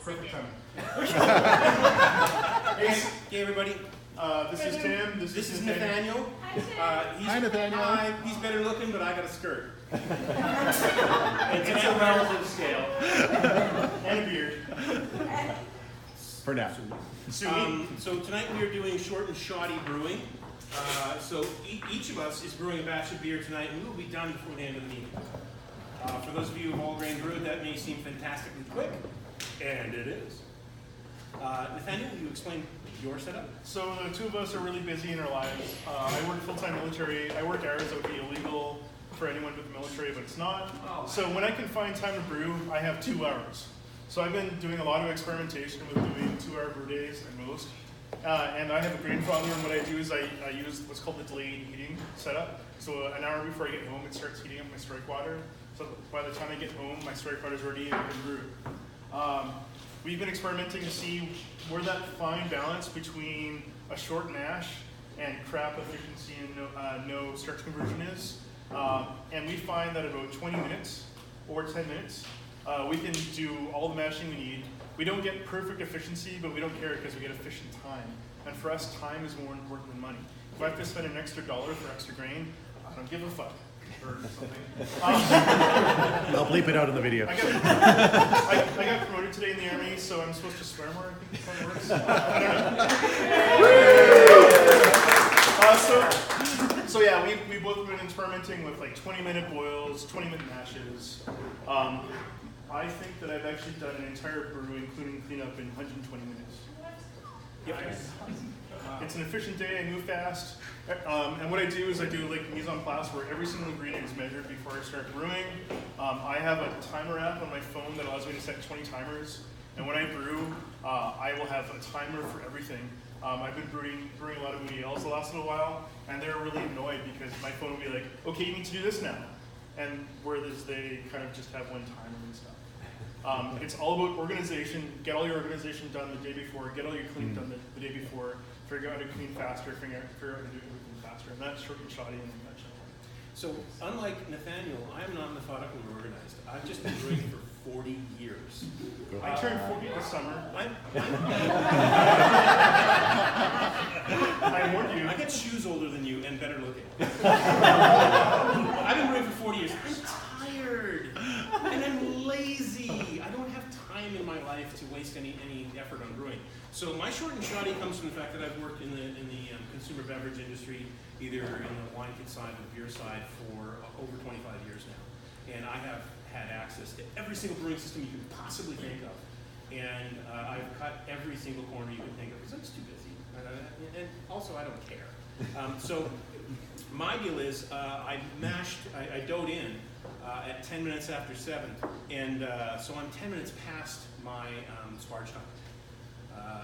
Perfect time. Hey everybody. This is Tim. This is Nathaniel. Hi Nathaniel. He's better looking, but I got a skirt. It's a relative scale. And a beard. For now. So tonight we are doing short and shoddy brewing. So each of us is brewing a batch of beer tonight, and we will be done before the end of the meeting. For those of you who have all grain brewed, that may seem fantastically quick, and it is. Nathaniel, will you explain your setup? So the two of us are really busy in our lives. I work full-time military. I work hours that would be illegal for anyone with the military, but it's not. Oh. So when I can find time to brew, I have 2 hours. So I've been doing a lot of experimentation with doing 2-hour brew days at most. And I have a Grainfather, and what I do is I use what's called the delayed heating setup. So an hour before I get home, it starts heating up my strike water. So by the time I get home, my strike water is ready and I can brew. We've been experimenting to see where that fine balance between a short mash and crap efficiency and no starch conversion is. And we find that about 20 minutes or 10 minutes, we can do all the mashing we need. We don't get perfect efficiency, but we don't care because we get efficient time. And for us, time is more important than money. If I have to spend an extra $1 for extra grain, I don't give a fuck. Or something. I'll bleep it out in the video. I got promoted today in the Army, so I'm supposed to swear more, I think that's how it works. I don't know. So yeah, we both been experimenting with like 20-minute boils, 20-minute mashes. I think that I've actually done an entire brew, including cleanup, in 120 minutes. Yep. It's an efficient day, I move fast. And what I do is I do like mise en place where every single ingredient is measured before I start brewing. I have a timer app on my phone that allows me to set 20 timers. And when I brew, I will have a timer for everything. I've been brewing a lot of UDLs the last little while, and they're really annoyed because my phone will be like, okay, you need to do this now. And whereas they kind of just have one timer and stuff. It's all about organization. Get all your organization done the day before. Get all your cleaning done the day before. Figure out how to clean faster. Figure out how to do everything faster. And that's short and shoddy in a nutshell. So, unlike Nathaniel, I am not methodical or organized. I've just been brewing for 40 years. I turned 40 this summer. I warned you. I get shoes older than you and better looking. I've been brewing for 40 years. I'm tired and I'm lazy. I don't have time in my life to waste any effort on brewing. So my short and shoddy comes from the fact that I've worked in the consumer beverage industry, either in the wine kit side or the beer side, for over 25 years now. And I have had access to every single brewing system you can possibly think of. And I've cut every single corner you can think of because I'm just too busy. And also I don't care. So my deal is I doughed in at 10 minutes after 7. And so I'm 10 minutes past my sparge time.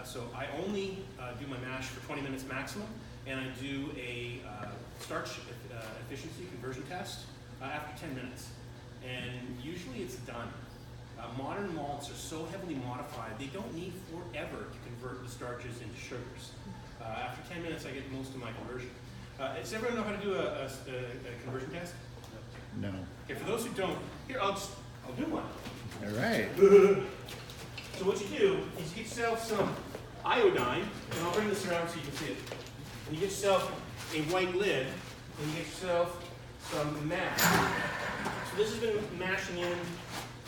So I only do my mash for 20 minutes maximum, and I do a starch efficiency conversion test after 10 minutes. And usually it's done. Modern malts are so heavily modified, they don't need forever to convert the starches into sugars. After 10 minutes, I get most of my conversion. Does everyone know how to do a conversion test? No. Okay, for those who don't, here, I'll do one. All right. So what you do is you get yourself some iodine, and I'll bring this around so you can see it. And you get yourself a white lid, and you get yourself some mash. So this has been mashing in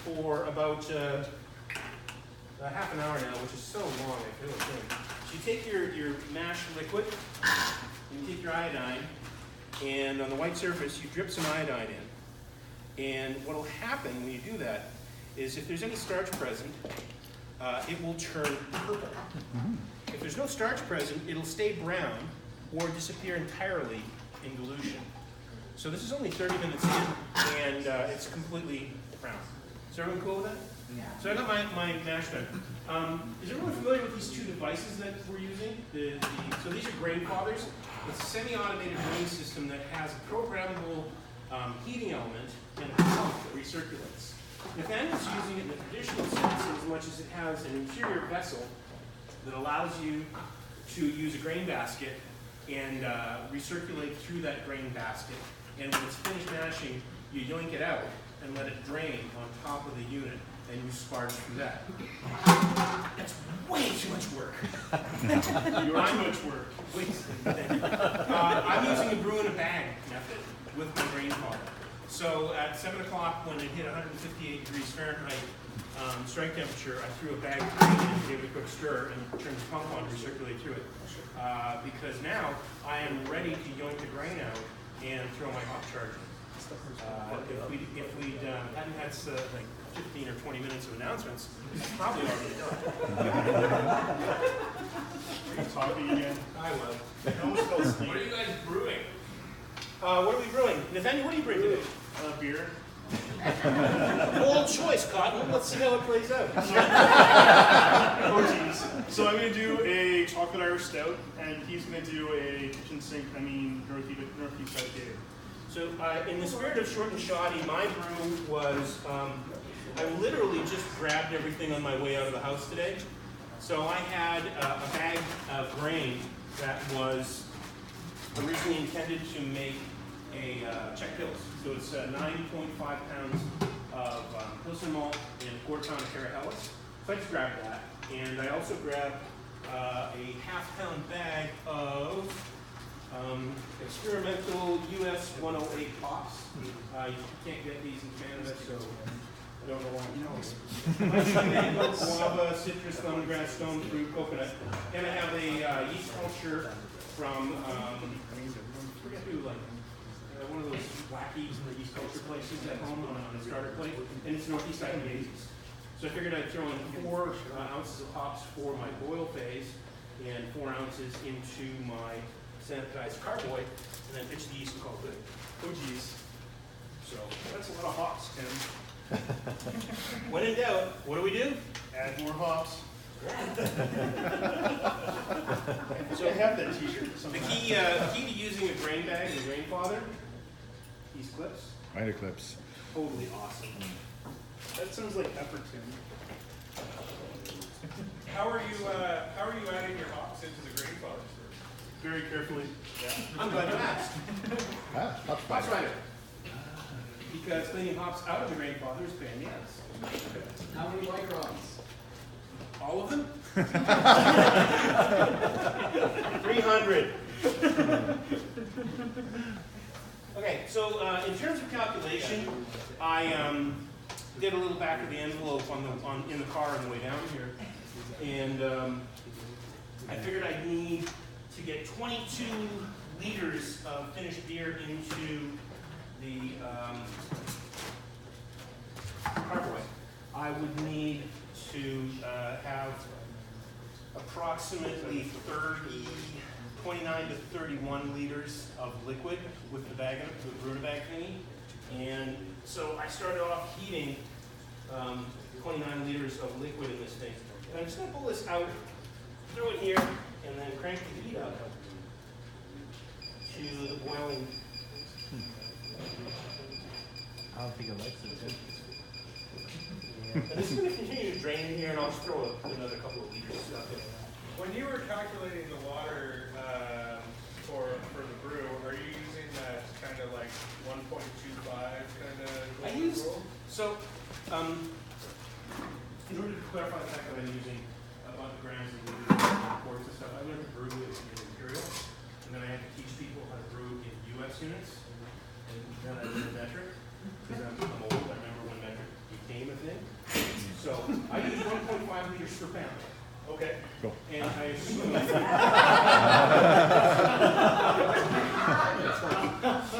for about half an hour now, which is so long, I feel like. So you take your mash liquid, and you take your iodine, and on the white surface you drip some iodine in. And what will happen when you do that is if there's any starch present, it will turn purple. If there's no starch present, it'll stay brown or disappear entirely in dilution. So this is only 30 minutes in, and it's completely brown. Is everyone cool with that? Yeah. So I got my mash done. Is everyone familiar with these two devices that we're using? So these are Grainfathers. It's a semi-automated brewing system that has a programmable heating element and a pump that recirculates. Nathaniel's using it in the traditional sense as much as it has an interior vessel that allows you to use a grain basket and recirculate through that grain basket. And when it's finished mashing, you yoink it out and let it drain on top of the unit. and you sparge through that. That's way too much work. You're too much work. Wait, I'm using a brew in a bag method with my Grainfather. So at 7 o'clock, when it hit 158 degrees Fahrenheit strike temperature, I threw a bag of grain in, gave it a quick stir, and turned the pump on to recirculate through it. Because now I am ready to yoink the grain out and throw my hop charge in. If we hadn't had like 15 or 20 minutes of announcements, it's probably already done. Are you talking again? I was. I almost fell asleep. What are you guys brewing? What are we brewing? Nathaniel, what do you bring today? Beer. Bold choice, Cotton. Let's see how it plays out. Oh geez. So I'm gonna do a chocolate Irish stout, and he's gonna do a kitchen sink. Northeast IPA. So in the spirit of short and shoddy, my brew was, I literally just grabbed everything on my way out of the house today. So I had a bag of grain that was originally intended to make a Czech Pils. So it's 9.5 pounds of Pilsner malt and a quarter pound of Carahelis. So I just grabbed that. And I also grabbed a half-pound bag of experimental US 108 hops. You can't get these in Canada, so I don't know why. Mango, guava, citrus, lemongrass, stone fruit, coconut. And I have a yeast culture from, I forget who, like, one of those wacky yeast culture places at home on a starter plate. And it's Northeast IPAs. So I figured I'd throw in 4 ounces of hops for my boil phase and 4 ounces into my sanitized carboy, and then pitch the yeast and call it good. Oh geez. So That's a lot of hops, Tim. when in doubt, what do we do? Add more hops. So I have that T-shirt. the somewhere. key to using a grain bag and a Grainfather, these clips, Spider clips. totally awesome. That sounds like effort, Tim. How are you adding your hops into the Grainfather? Very carefully. Yeah. I'm glad you asked. Ah, hop Hop spider. spider. Because cleaning hops out of the Grainfather is pain in the ass. How many microns? All of them? 300. Okay, so in terms of calculation, I did a little back of the envelope in the car on the way down here, and I figured I'd need to get 22 liters of finished beer into the carboy. I would need to have approximately 29 to 31 liters of liquid with the bag, the brewer bag thingy. And so I started off heating 29 liters of liquid in this thing. And I'm just going to pull this out, throw it here, and then crank the heat up to the boiling. I don't think it likes it, too. And this is going to continue to drain in here, and I'll just throw another couple of liters up in. When you were calculating the water for the brew, are you using that kind of like 1.25 kind of? I used, so, in order to clarify the fact that I'm using about the grams of quarts and stuff, I learned to brew in imperial, and then I had to teach people how to brew in US units, and then I learned metric, because I'm old, I remember when metric became a thing. So I use 1.5 liters per pound. Okay. Cool. And I assume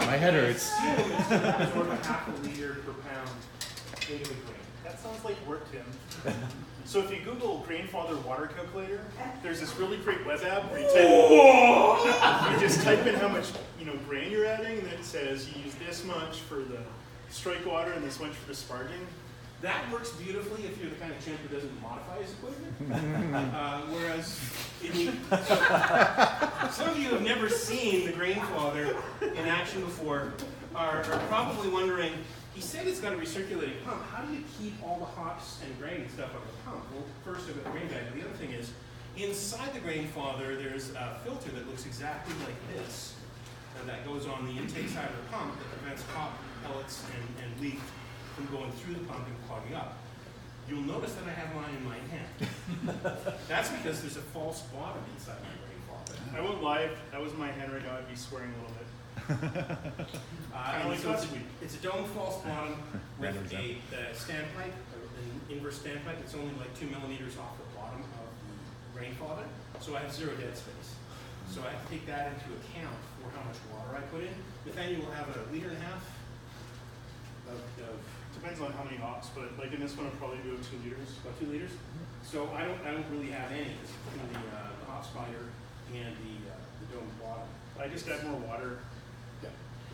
My head hurts. it's sort of a half a liter per pound into the grain. That sounds like work, Tim. So if you Google Grainfather water calculator, there's this really great web app where you just type in how much grain you're adding, and then it says you use this much for the strike water and this much for the sparging. That works beautifully if you're the kind of chimp who doesn't modify his equipment. Whereas, some of you have never seen the Grainfather in action before are probably wondering, he said it's got a recirculating pump. How do you keep all the hops and grain and stuff out of the pump? Well, first I've got the grain bag. The other thing is, inside the Grainfather, there's a filter that looks exactly like this, and that goes on the intake side of the pump that prevents hop pellets and leak from going through the pump and clogging up. You'll notice that I have mine in my hand. That's because there's a false bottom inside my Grainfather. I won't lie, if that was my hand right now, I'd be swearing a little bit. And like so last week. it's a dome false bottom with Random a standpipe, an inverse standpipe. It's only like 2 millimeters off the bottom of the Grainfather, so I have 0 dead space. So I have to take that into account for how much water I put in. Nathaniel will have a 1.5 liters of Depends on how many hops, but like in this one, I'll probably do 2 liters. about 2 liters. So I don't really have any between the hop spider and the dome bottom. I just add more water.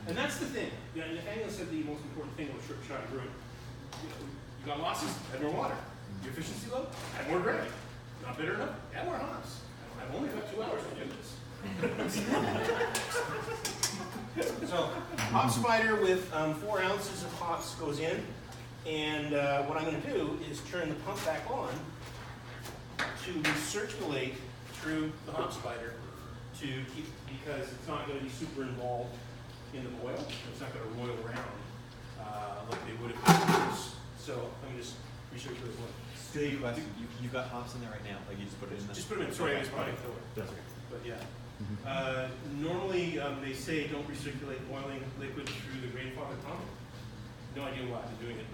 And that's the thing. Yeah, Nathaniel said the most important thing with shot brewing. You got losses, add more water. Your efficiency low, add more grain. Not bitter enough, add more hops. I've only got 2 hours to do this. So, hop spider with 4 ounces of hops goes in, and what I'm going to do is turn the pump back on to recirculate through the hop spider to keep, because it's not going to be super involved in the boil. It's not going to roil around like they would if it was. So I'm going to just recirculate one. Silly question. You got hops in there right now? Like you just put it in there? Just put them in. Sorry, I was buying filler. That's okay. But yeah. Normally, they say don't recirculate boiling liquid through the Grainfather pump. No idea why I've been doing it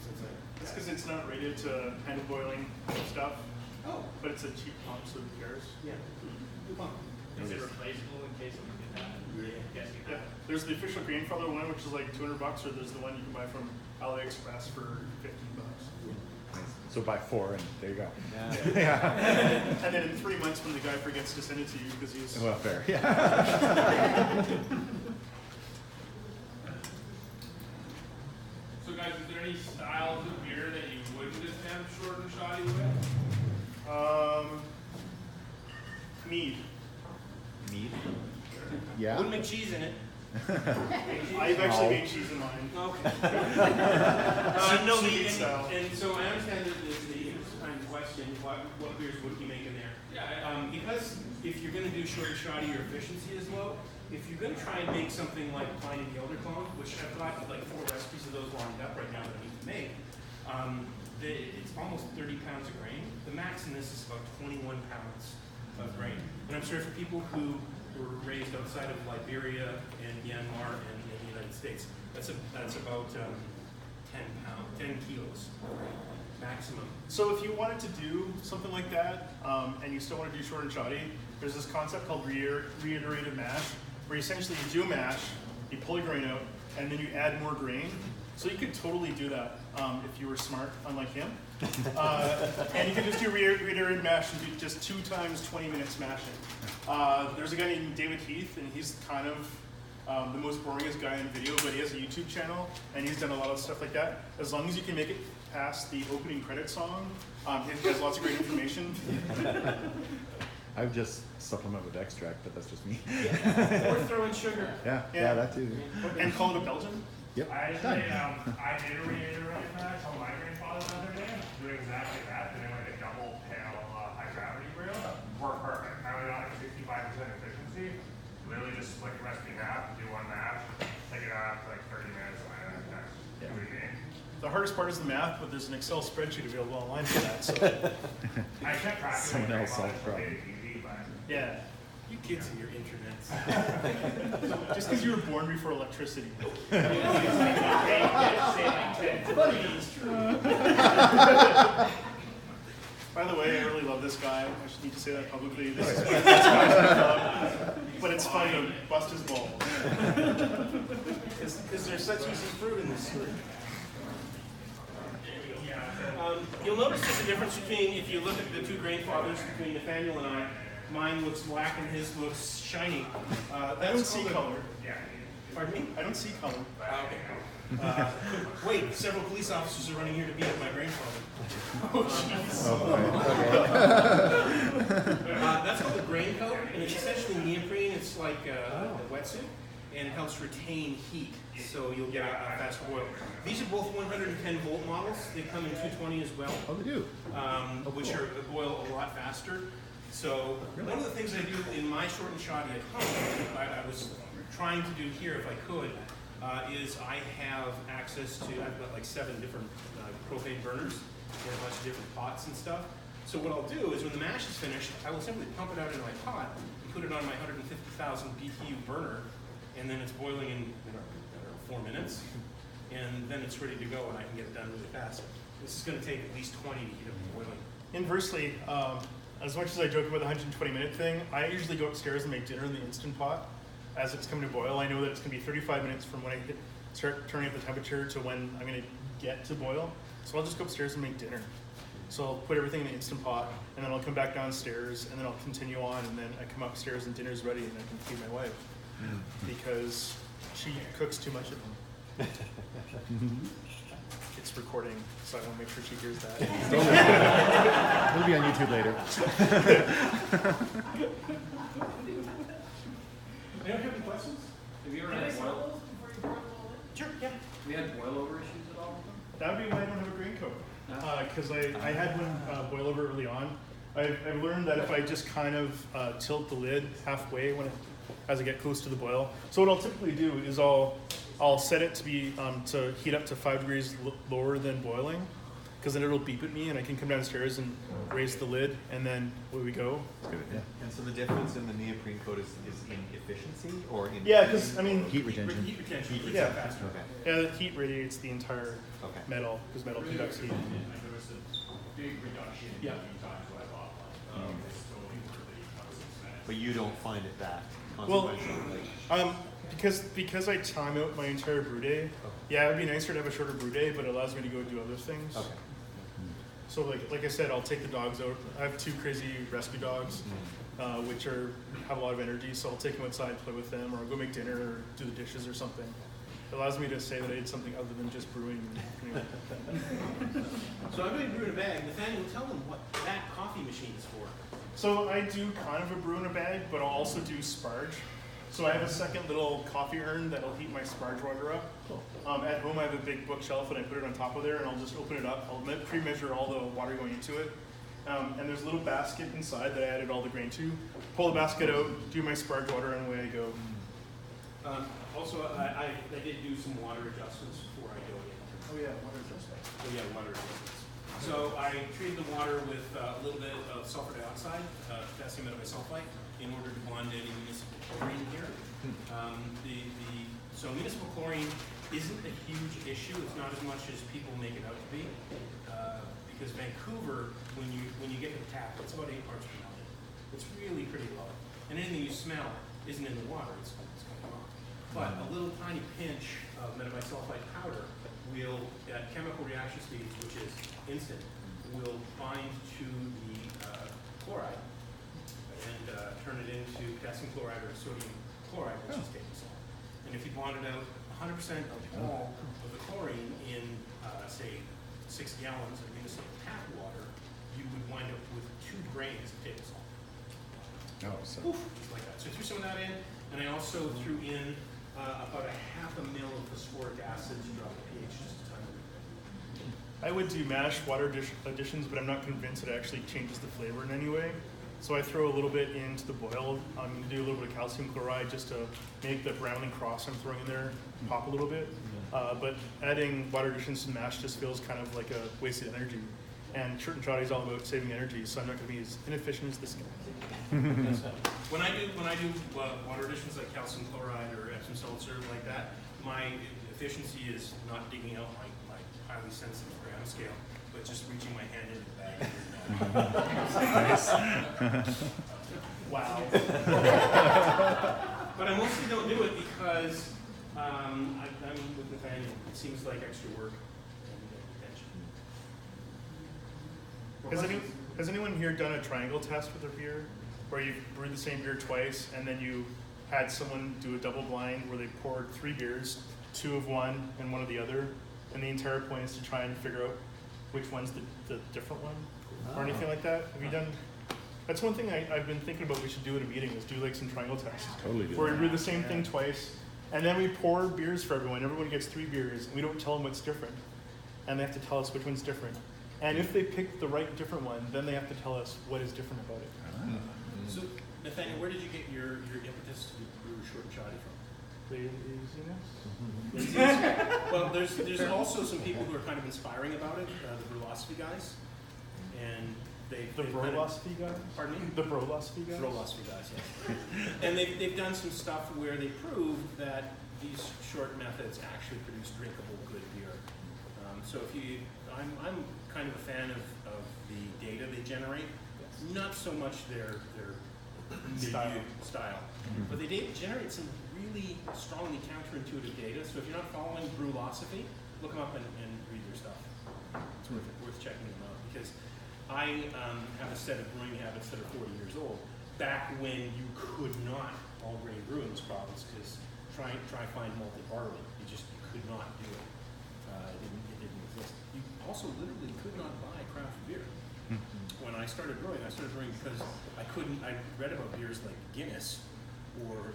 since I. It's because it's not rated to handle boiling stuff, Oh, but it's a cheap pump, so who cares? yeah. New pump. Is it replaceable in case something could happen? Yes, you Yeah. There's the official Grainfather one, which is like $200, or there's the one you can buy from AliExpress for $15. So buy 4 and there you go. Yeah. Yeah. And then in 3 months, when the guy forgets to send it to you because he's Well, fair. Yeah. So guys, is there any styles of beer that you wouldn't just have short and shoddy with? mead. Mead. I Yeah. wouldn't make cheese in it. I've actually made cheese in mine. Okay. No see, mead style. and so I understand that the kind of question, what beers would you make in there? Yeah, Because if you're going to do short and shoddy, your efficiency is low. If you're going to try and make something like Pine and the Elder Clone, which I've got like 4 recipes of those lined up right now that I need to make, it's almost 30 pounds of grain. The max in this is about 21 pounds of grain. And I'm sorry for people who were raised outside of Liberia and Myanmar and the United States, that's about 10 kilos of grain, maximum. So if you wanted to do something like that, and you still want to do short and shoddy, there's this concept called reiterative mash, where essentially you do a mash, you pull your grain out, and then you add more grain. So you could totally do that if you were smart, unlike him. And you can just do reiterative mash and do just 2 times 20 minutes mashing. There's a guy named David Heath, and he's kind of the most boringest guy in video, but he has a YouTube channel, and he's done a lot of stuff like that. As long as you can make it past the opening credit song, he has lots of great information. I would just supplement with extract, but that's just me. Or throw in sugar. Yeah, that too. And call it a Belgian. Yep. I Done. actually, I did a reiterate mash on my Grainfather the other day, doing exactly that, doing like a double pail high gravity brew. Worked perfect. I only got like 65% efficiency. Literally just split the recipe in half, do 1 mash, take it out for like 30 minutes, and then next. Do it again. The hardest part is the math, but there's an Excel spreadsheet available online for that. So I kept practicing Someone else solved the Grainfather, so problem. it was easy, but yeah, You kids and your internets. just because you were born before electricity. By the way, I really love this guy. I should need to say that publicly. This is my best guy club, but it's fun to bust his balls. Is there such easy fruit in this fruit? You'll notice there's a difference between, if you look at the 2 Grainfathers between Nathaniel and I, mine looks black and his looks shiny. I don't see color. Pardon me? I don't see color. Okay. Wait, several police officers are running here to beat up my grandfather. Oh, jeez. That's called a grain coat, and it's essentially neoprene. It's like a wetsuit, and it helps retain heat, so you'll get a faster boil. These are both 110 volt models. They come in 220 as well, Oh, they do. which are boil a lot faster. So one of the things I do in my short and shoddy at home, I was trying to do here if I could, is I have access to, I've got like 7 different propane burners, in a bunch of different pots and stuff. So what I'll do is when the mash is finished, I will simply pump it out into my pot and put it on my 150,000 BTU burner, and then it's boiling in 4 minutes, and then it's ready to go, and I can get it done really fast. This is going to take at least 20 to heat up the boiling. Inversely, as much as I joke about the 120-minute thing, I usually go upstairs and make dinner in the Instant Pot as it's coming to boil. I know that it's going to be 35 minutes from when I start turning up the temperature to when I'm going to get to boil. So I'll just go upstairs and make dinner. So I'll put everything in the Instant Pot, and then I'll come back downstairs, and then I'll continue on, and then I come upstairs and dinner's ready, and I can feed my wife because she cooks too much at home. It's recording, so I want to make sure she hears that. It'll be on YouTube later. Anyone have any questions? Have you ever had boil? Sure, yeah. Have you had boil over issues at all with them? That would be why I don't have a grain coat. Because I had one boil over early on. I've learned that if I just kind of tilt the lid halfway as I get close to the boil. So what I'll typically do is I'll set it to be to heat up to 5 degrees lower than boiling, because then it'll beep at me and I can come downstairs and raise the lid, and then away we go. Good, yeah. And so the difference in the neoprene coat is in efficiency or in Yeah, because I mean, Heat retention. Heat retention. Heat Yeah. Faster. Okay. yeah, the heat radiates the entire Okay. metal, because metal conducts heat. There was a big reduction in Yeah. lead times when I bought one. It's totally worth it, even though it's expensive. But you don't find it that Well, consequential, like, because I time out my entire brew day. Yeah, it would be nicer to have a shorter brew day, but it allows me to go do other things. okay. So like I said, I'll take the dogs out. I have 2 crazy rescue dogs, which have a lot of energy. So I'll take them outside, play with them, or go make dinner, or do the dishes or something. It allows me to say that I did something other than just brewing. So I'm going to brew in a bag. Nathaniel, tell them what that coffee machine is for. So I do kind of a brew in a bag, but I'll also do sparge. So I have a second little coffee urn that'll heat my sparge water up. At home I have a big bookshelf and I put it on top of there, and I'll just open it up. I'll pre-measure all the water going into it. And there's a little basket inside that I added all the grain to. Pull the basket out, do my sparge water, and away I go. Also, I did do some water adjustments before I go in. Oh yeah, water adjustment. Oh yeah, water adjustments. So I treated the water with a little bit of sulfur dioxide, potassium metabisulfite, in order to bond any municipal chlorine here. So municipal chlorine isn't a huge issue. It's not as much as people make it out to be. Because Vancouver, when you get to the tap, it's about 8 parts per million. It's really pretty low. And anything you smell isn't in the water, it's coming off. But a little tiny pinch of metabisulfite powder will, at chemical reaction speeds, which is instant, will bind to the chloride and turn it into potassium chloride or sodium chloride, which is table salt. And if you bonded out 100% of all of the chlorine in, say, 6 gallons of municipal tap water, you would wind up with 2 grains of table salt. Oh, so. Oof, just like that. So I threw some of that in, and I also threw in about a half a mil of phosphoric acid to drop the pH just a tiny bit. I would do mash water additions, but I'm not convinced it actually changes the flavor in any way. So I throw a little bit into the boil. I'm going to do a little bit of calcium chloride just to make the browning cross I'm throwing in there pop a little bit. But adding water additions to mash just feels kind of like a wasted energy. And Short and Shoddy is all about saving energy, so I'm not going to be as inefficient as this guy. When I do water additions like calcium chloride or Epsom salt syrup like that, my efficiency is not digging out my highly sensitive gram scale, but just reaching my hand into the bag. Wow. But I mostly don't do it because I'm with Nathaniel. It seems like extra work and attention. Has anyone here done a triangle test with their beer, where you brewed the same beer twice and then you had someone do a double blind where they poured 3 beers, 2 of one and 1 of the other, and the entire point is to try and figure out which one's the different one, or anything like that? Have you done? That's one thing I've been thinking about we should do at a meeting, is do like some triangle tests. Totally do Where we that. brew the same thing twice, and then we pour beers for everyone. Everyone gets 3 beers, and we don't tell them what's different. And they have to tell us which one's different. And if they pick the right different one, then they have to tell us what is different about it. So, Nathaniel, where did you get your impetus to brew Short and Shoddy from? Laziness? Well, there's also some people who are kind of inspiring about it, the Brewlosophy guys, and The they've kind of- Brewlosophy guys? Pardon me? The Brewlosophy guys? Brewlosophy guys, yes. And they've done some stuff where they prove that these short methods actually produce drinkable good beer. So I'm kind of a fan of the data they generate, not so much their style. But they generate some really strongly counterintuitive data. So if you're not following Brewlosophy, look them up and read their stuff. It's worth checking them out because I have a set of brewing habits that are 40 years old. Back when you could not all grain brew in this province because try find malted barley, you could not do it. It didn't exist. You also literally could not buy craft beer. When I started brewing because I read about beers like Guinness or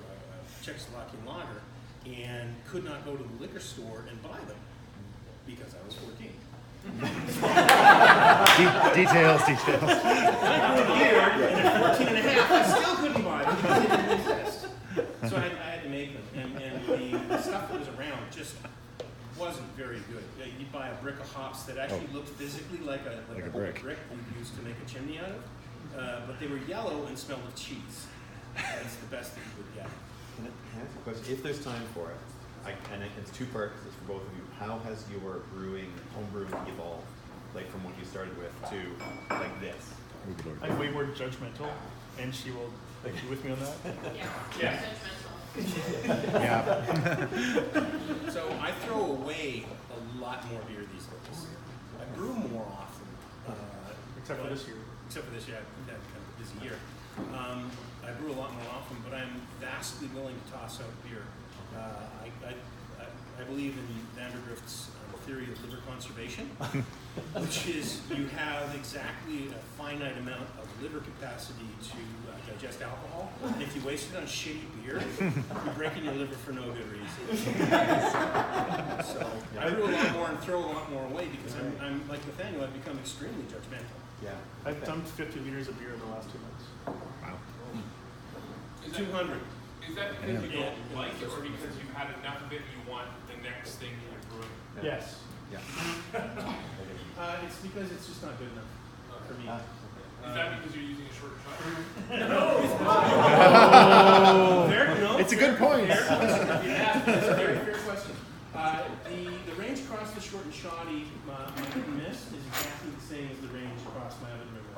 Czechoslovakian lager and could not go to the liquor store and buy them because I was 14. Details. I grew a beer and at 14 and a half I still couldn't buy them because they didn't exist. So I had to make them and the stuff that was around just wasn't very good. You'd buy a brick of hops that actually looked physically like a brick you used to make a chimney out of, but they were yellow and smelled of cheese. That's the best that you would get. Can I ask a question? If there's time for it, and it's two parts, it's for both of you. How has your home brewing evolved, like from what you started with to like this? I'm way more judgmental, and she will be with me on that. Yeah. Yeah. So I throw away a lot more beer these days. I brew more often. Except for this year. Except for this year, I've had kind of a busy year. I brew a lot more often, but I'm vastly willing to toss out beer. I believe in Vandergrift's theory of liver conservation, which is you have exactly a finite amount of liver capacity to digest alcohol. And if you waste it on shitty beer, you're breaking your liver for no good reason. So I brew a lot more and throw a lot more away because I'm like Nathaniel, I've become extremely judgmental. Yeah. I've dumped 50 liters of beer in the last 2 months. Wow. 200. Is that because you Yeah. don't like it, or because you've had enough of it and you want the next thing you're brewing? Yes. Yeah. It's because it's just not good enough for me. Is that because you're using a short shot? It's a good point. It's a very fair question. The range across the short and shoddy, my hit and miss, is exactly the same as the range across my other river.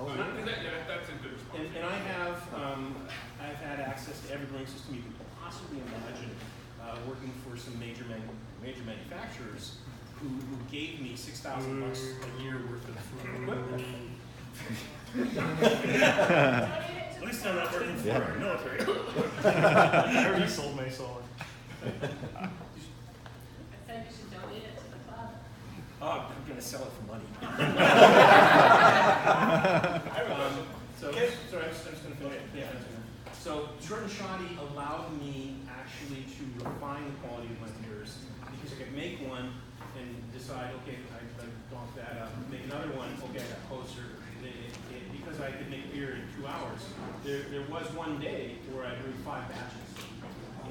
That's a good response. And I've had access to every brewing system you can possibly imagine, working for some major manufacturers who gave me $6,000 a year worth of equipment. At least I'm not working for the military. I already sold my soul. I said you should donate it to the club. Oh, I'm going to sell it for money. Sorry, I'm just going to finish. Yeah. So short and shoddy allowed me actually to refine the quality of my beers because I could make one and decide, okay, I bump that up, make another one, okay, I got closer. Because I could make beer in 2 hours, there was one day where I brewed 5 batches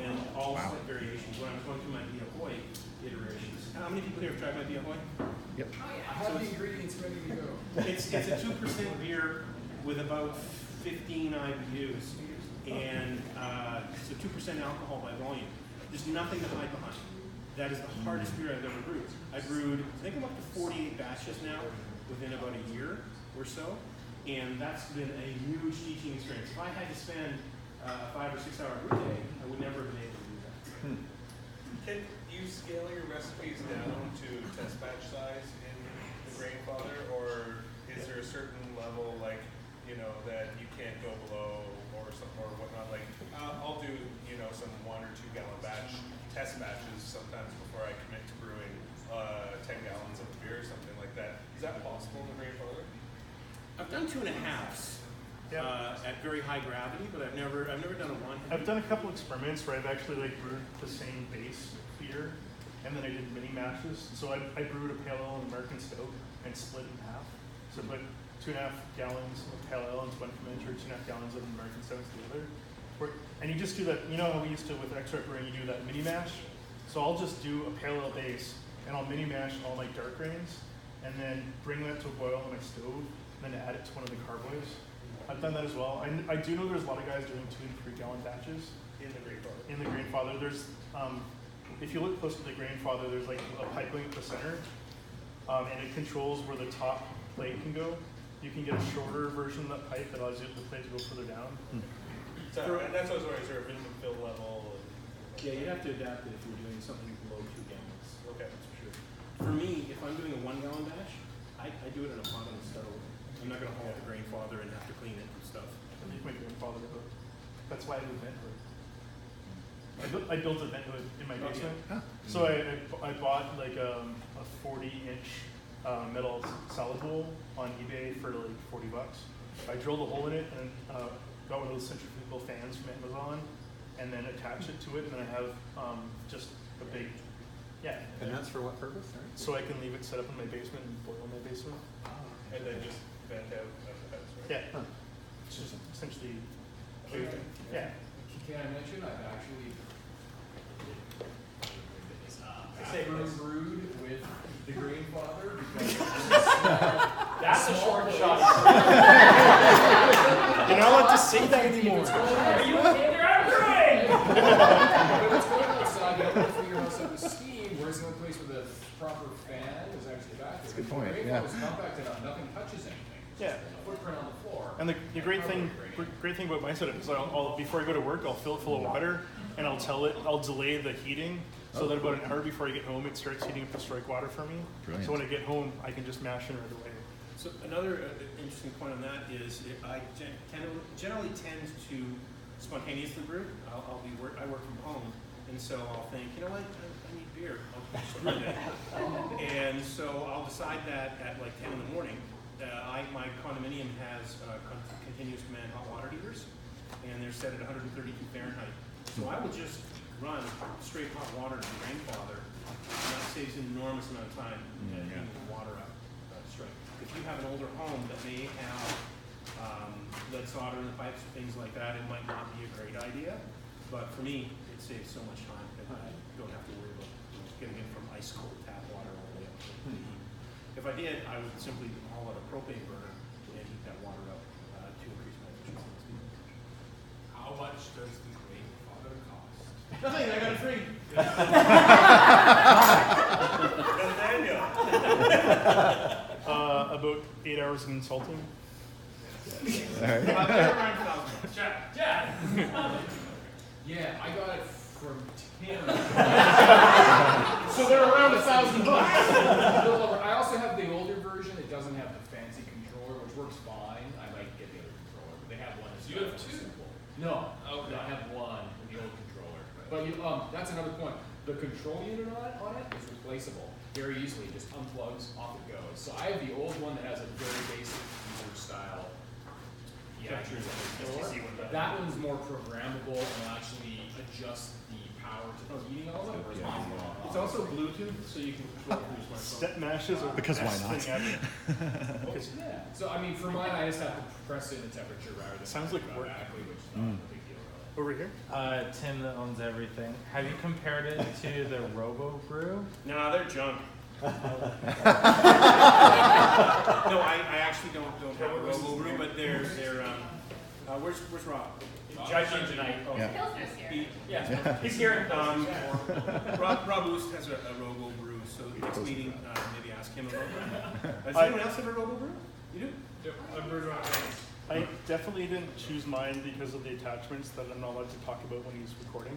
and all slight variations when I was going through my Via Hoy iterations. How many people here have tried my Via Hoy? Yep. Oh, yeah. I have the ingredients ready to go. It's a 2% beer with about 15 IBUs, and so 2% alcohol by volume. There's nothing to hide behind. That is the hardest beer I've ever brewed. I think I'm up to 48 batches now within about a year or so, and that's been a huge teaching experience. If I had to spend a 5 or 6 hour brew day, I would never have been able to do that. Can you scale your recipes down to test batch size in the Grainfather, or is there a certain level, like, that you can't go below or something or whatnot? Like, I'll do, some 1 or 2 gallon batch test batches sometimes before I commit to brewing 10 gallons of beer or something like that. Is that possible in the Grainfather? I've done 2.5s at very high gravity, but I've never done a 1. I've done a couple experiments where I've actually brewed the same base beer, and then I did mini matches. So I brewed a pale ale and American stout and split in half. So I put 2.5 gallons of pale ale into one fermenter, 2.5 gallons of American stout into the other. And you just do that, you know how we used to with extract brewing, you do that mini mash? So I'll just do a pale ale base, and I'll mini mash all my dark grains, and then bring that to a boil on my stove, and then add it to one of the carboys. I've done that as well. I do know there's a lot of guys doing 2 and 3 gallon batches In the Grainfather. in the Grainfather. There's, if you look close to the Grainfather, there's like a pipeline at the center, and it controls where the top plate can go. You can get a shorter version of that pipe that allows the plate to go further down. So, and that's what I was wondering, sort of minimum fill level. Yeah, you'd have to adapt it if you're doing something below 2 gallons. Okay. That's for sure. For me, if I'm doing a 1 gallon batch, I do it in a pot on the stove. I'm not gonna haul the Grainfather and have to clean it and stuff. I make my Grainfather hood. That's why I do vent hood. I built a vent hood in my basement. So I bought like a 40-inch metal salad bowl on eBay for like $40. I drilled a hole in it and got one of those centrifugal fans from Amazon, and then attach it to it, and then I have just a big, And that's for what purpose? Sorry? so I can leave it set up in my basement and boil in my basement. And then just vent out of the fence, right? Yeah, it's just essentially, Okay. yeah. Can I mention, I've actually brewed with the Grainfather because That's a short shot. You're not allowed to say that anymore. Are you okay there? I'm brewing! But it's going outside, you have to figure out some steam, whereas the only place with a proper fan is actually back there. That's a good point, The yeah. Grainfather's compact enough, nothing touches anything. Yeah. A footprint on the floor. And the great thing about my setup is I'll before I go to work, I'll fill it full of water, and I'll delay the heating so that about an hour before I get home, it starts heating up the strike water for me. Brilliant. So when I get home, I can just mash in right away. So another interesting point on that is I generally tend to spontaneously brew. I work from home, and so I'll think, you know what, I need beer. I'll just brew that. And so I'll decide that at like 10 in the morning. My condominium has continuous command hot water heaters, and they're set at 132 Fahrenheit. So I will just run straight hot water to the Grainfather, and that saves an enormous amount of time heating the water up straight. If you have an older home that may have lead solder in the pipes, things like that, it might not be a great idea. But for me, it saves so much time that I don't have to worry about getting it from ice cold tap water all the way up to the heat. If I did, I would simply haul out a propane burner and heat that water up to increase my efficiency. How much does the Grainfather cost? Nothing, I got it free. Nathaniel. About 8 hours of insulting. They're around $1,000. Chad. Yeah, I got it from Tim. So they're around $1,000. I also have the older version. It doesn't have the fancy controller, which works fine. I might get the other controller, but they have one. That's You have more two? simple. No, Okay. I have one with the old controller. But that's another point. The control unit on it is replaceable very easily. It just unplugs, off it goes. So I have the old one that has a very basic user style. Captures controller. That one's more programmable and will actually adjust the power to the heating element. Whereas mine's more on. It's also Bluetooth, so you can control it through your smartphone. Step mashes are the Because why best not? thing ever. Because Yeah. So I mean, for mine, I just have to press in the temperature rather than Sounds like work. automatically, which is not a big deal. Really. over here. Tim that owns everything. Have you compared it to the Robo Brew? No, they're junk. No, I actually don't have a Robo Brew, but they're where's Rob? Judging tonight. Oh, Yeah. Pilsner's here. Yeah. He's here in Rob Oost has a Robo Brew, so next meeting maybe ask him about that. Does I- anyone else have a Robo Brew? You do? I'm brewed on I definitely didn't choose mine because of the attachments that I'm not allowed to talk about when he's recording.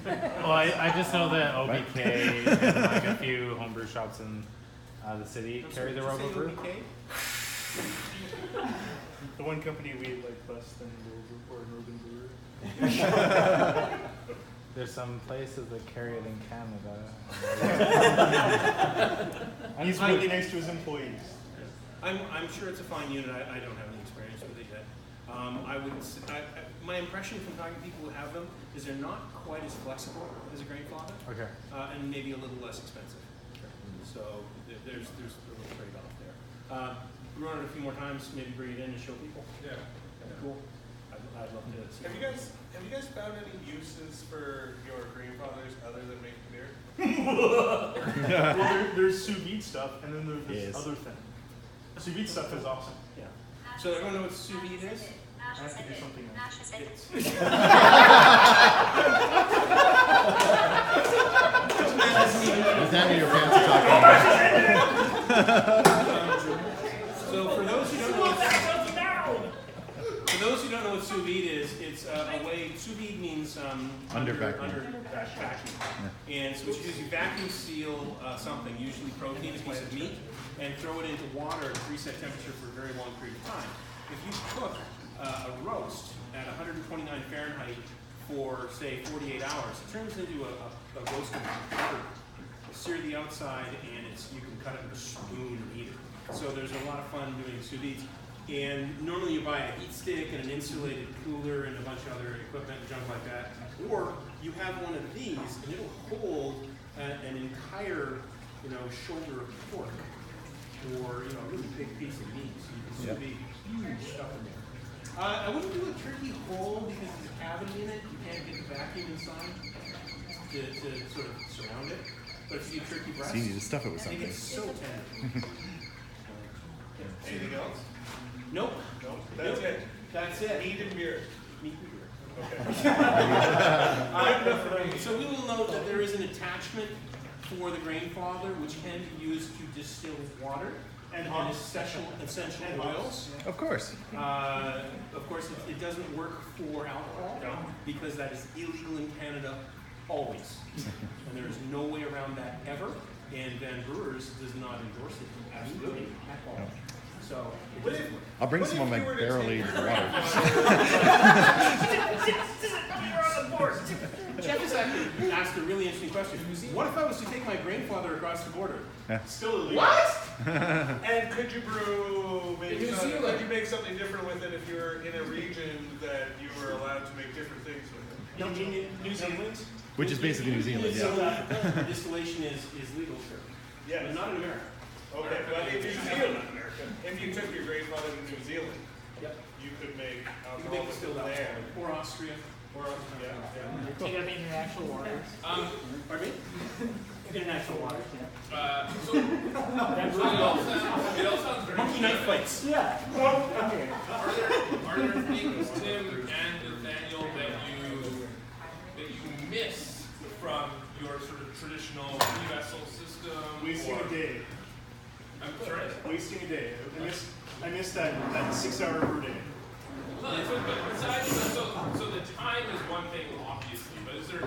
Well, I just know that OBK and like a few homebrew shops in the city I'm carry the sorry, did Robo you Brew. say OBK? The one company we like less than Northern Brewer. There's some places that carry it in Canada. He's really nice to his employees. I'm sure it's a fine unit. I don't have any experience with it yet. My impression from talking to people who have them is they're not quite as flexible as a Grainfather, Okay. and maybe a little less expensive. So there's a little trade-off there. Run it a few more times, maybe bring it in and show people. Yeah. That'd be cool. I'd love to see. Have you guys found any uses for your Grainfathers other than making beer? Well, there's sous vide stuff, and then there's this Yes. other thing. Sous vide stuff is awesome. Yeah. So everyone know what sous vide is? I have to do something else. Nathaniel, your pants are talking. So for those who don't know what sous vide is, it's a way. Sous vide means Under vacuum. Under vacuum. And so what you do is you vacuum seal something, usually protein, a piece of meat, and throw it into water at a preset temperature for a very long period of time. If you cook a roast at 129 Fahrenheit for say 48 hours, it turns into a roasted butter. Sear the outside, and you can cut it with a spoon and eat it. So there's a lot of fun doing sous vide. And normally you buy a heat stick and an insulated cooler and a bunch of other equipment and junk like that. Or you have one of these, and it'll hold an entire, shoulder of pork, or a really big piece of meat. So you can sous vide huge stuff in there. I wouldn't do a turkey whole because there's a cavity in it. You can't get the vacuum inside to sort of surround it. But if you do turkey breast, So you need to stuff it with I think something. it's so tender. Anything else? Nope. No. That's it. That's it. Meat and beer. Meat and beer. Okay. So we will note that there is an attachment for the Grainfather, which can be used to distill water and essential oils. Of course. Of course, it doesn't work for alcohol because that is illegal in Canada always, and there is no way around that ever. And Vanbrewers does not endorse it absolutely at all. So it doesn't work. I'll bring some of my barrel-aged water. Jeff has actually asked a really interesting question. What if I was to take my Grainfather across the border? Still illegal. What? And could you could you make something different with it if you were in a region that you were allowed to make different things with it? You mean New Zealand? Which is basically New Zealand, So yeah. the distillation is legal, sir. Yes. But not in America. Okay, but if you took your Grainfather to New Zealand, Yep. you could make You can alcohol make distilled there. alcohol. Or Austria. Or yeah. Take up international waters. Pardon me? International waters. So it all sounds very Monkey knife fights. Yeah. Are there things, Tim and Nathaniel, that you miss from your sort of traditional vessel system? Wasting a day. I'm sorry. Wasting a day. I missed that 6-hour brew day. But besides, so the time is one thing, obviously, but is there,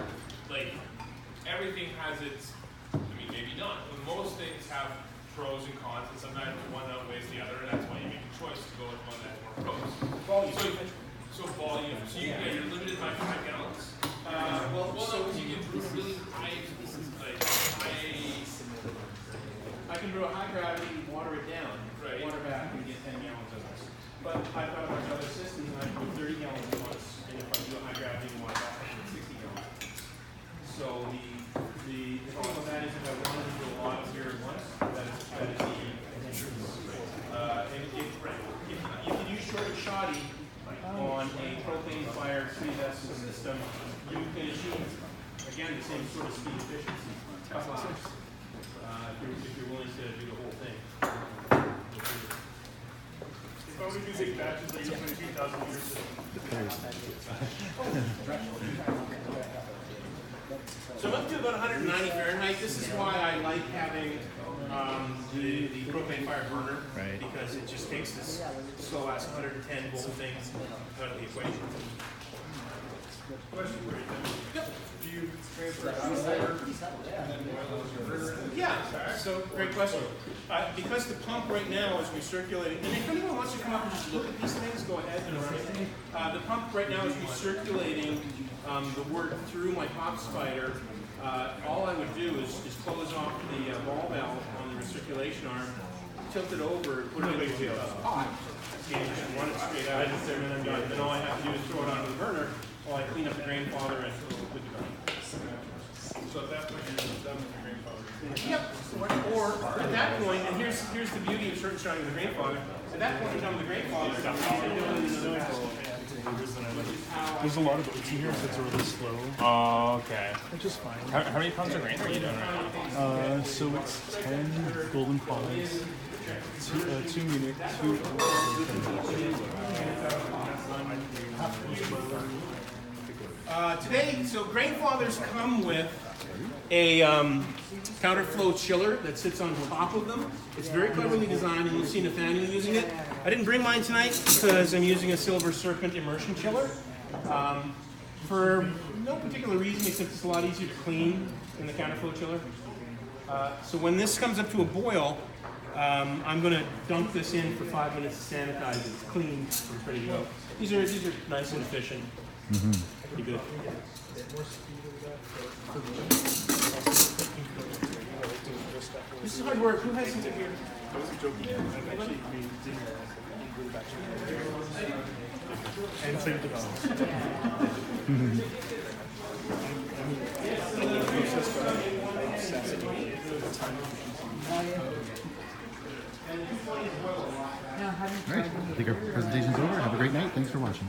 everything has its, maybe not, but most things have pros and cons, and sometimes one outweighs the other, and that's why you make a choice to go with one that has more pros. So volume. So you're limited by 5 gallons? You can brew really high, I can brew a high gravity, water it down, Right. water back, and get 10 gallons of this. But I've got a bunch of other systems, and I can put 30 gallons once, and if I do a high gravity and water back, I can put 60 gallons. So the problem with that is if I wanted to do a lot of beer at once, that is the and if you can use short and shoddy on a propane fired 3-vessel system, you can achieve, again, the same sort of speed efficiency. Tough hours. If you're willing to do the whole thing. If I were to do big batches, I use my 2,000 liters. So I'm up to about 190 Fahrenheit. This is why I like having the propane fire burner, Right. because it just takes this slow ass 110 volt thing out of the equation. Question for you, Tim. Yep. Do you transfer out of water and then boil it as your burner? Yeah, so great question. Because the pump right now is recirculating, and if anyone wants to come up and just look at these things, go ahead and run it. The pump right now is recirculating the wort through my pop spider. All I would do is close off the ball valve on the recirculation arm, tilt it over, put it into a pot, and just run it straight out. And then I'm done. Then all I have to do is throw it onto the burner while I clean up the Grainfather and good to go. So at that point, you're done with your Grainfather. Yep. Or at that point, and here's the beauty of short and shotting the Grainfather. At that point, you're done with the Grainfather. There's a lot of oats in here, so it's really slow, Oh, okay. which is fine. How many pounds of grain are you doing right now? So it's 10 golden pods, 2 Munich, 2 Today, so Grainfathers come with a counterflow chiller that sits on top of them. It's very cleverly designed, and you'll see Nathaniel using it. I didn't bring mine tonight because I'm using a Silver Serpent immersion chiller. For no particular reason, except it's a lot easier to clean than the counterflow chiller. So when this comes up to a boil, I'm going to dunk this in for 5 minutes to sanitize it. It's clean, it's ready to go. These are nice and efficient. Pretty good. This is hard work. Who has it here? I wasn't joking. I've actually made dinner in blue batch and same development. I'm process, but I'm obsessed with time efficiency. All right, I think our presentation's over. Have a great night. Thanks for watching.